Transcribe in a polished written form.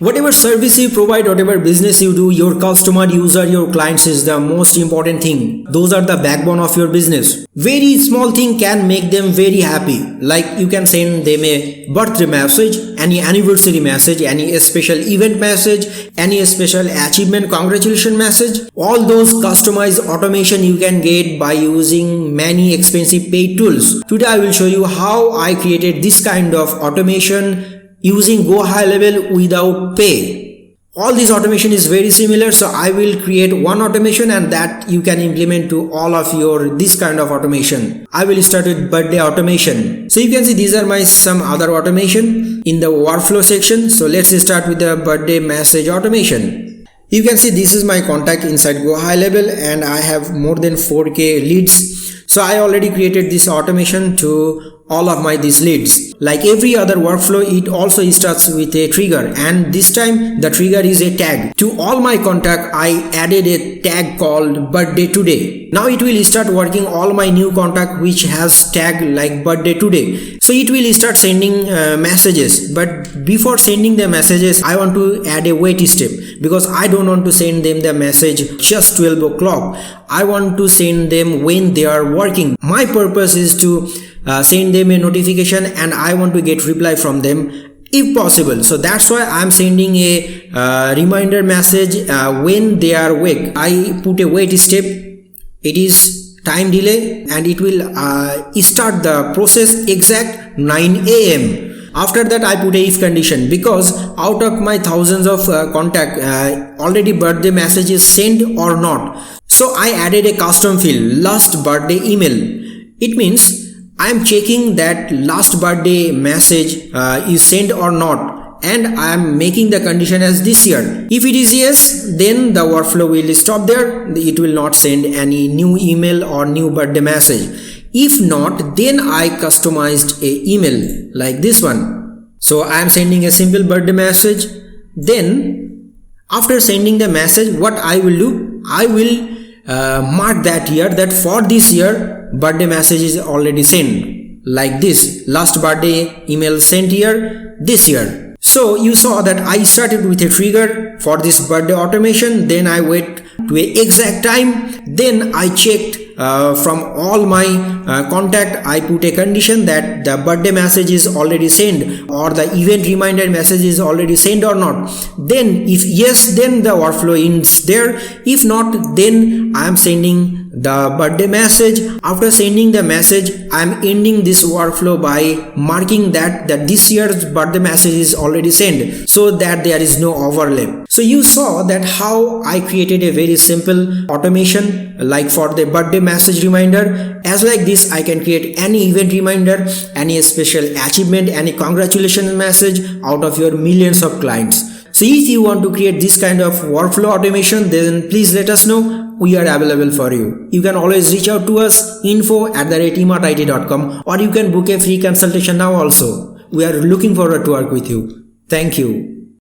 Whatever service you provide, whatever business you do, your customer, user, your clients is the most important thing. Those are the backbone of your business. Very small thing can make them very happy. Like you can send them a birthday message, any anniversary message, any special event message, any special achievement congratulation message. All those customized automation you can get by using many expensive paid tools. Today I will show you how I created this kind of automation using GoHighLevel without pay. All this automation is very similar, so I will create one automation and that you can implement to all of your this kind of automation. I will start with birthday automation. So you can see these are some other automation in the workflow section. So let's start with the birthday message automation. You can see this is my contact inside GoHighLevel and I have more than 4k leads. So I already created this automation to all of these leads. Like every other workflow, it also starts with a trigger, and this time the trigger is a tag. To all my contact, I added a tag called birthday today. Now it will start working all my new contact which has tag like birthday today. So it will start sending messages, but before sending the messages, I want to add a wait step because I don't want to send them the message just 12 o'clock. I want to send them when they are working. My purpose is to send them a notification and I want to get reply from them if possible. So that's why I'm sending a reminder message when they are awake. I put a wait step. It is time delay and it will start the process exact 9 a.m. After that I put a if condition because out of my thousands of contact already birthday message is sent or not. So I added a custom field, last birthday email. It means I am checking that last birthday message is sent or not, and I am making the condition as this year. If it is yes, then the workflow will stop there. It will not send any new email or new birthday message. If not, then I customized a email like this one. So I am sending a simple birthday message. Then after sending the message, what I will do, I will mark that year, that for this year birthday message is already sent, like this, last birthday email sent here this year. So you saw that I started with a trigger for this birthday automation, then I wait to a exact time, then I checked from all my contact, I put a condition that the birthday message is already sent or the event reminder message is already sent or not. Then if yes, then the workflow ends there. If not, then I am sending the birthday message. After sending the message, I am ending this workflow by marking that this year's birthday message is already sent so that there is no overlap. So you saw that how I created a very simple automation like for the birthday message reminder. As like this, I can create any event reminder, any special achievement, any congratulations message out of your millions of clients. So if you want to create this kind of workflow automation, then please let us know. We are available for you. You can always reach out to us, info@eMartIT.com, or you can book a free consultation now also. We are looking forward to work with you. Thank you.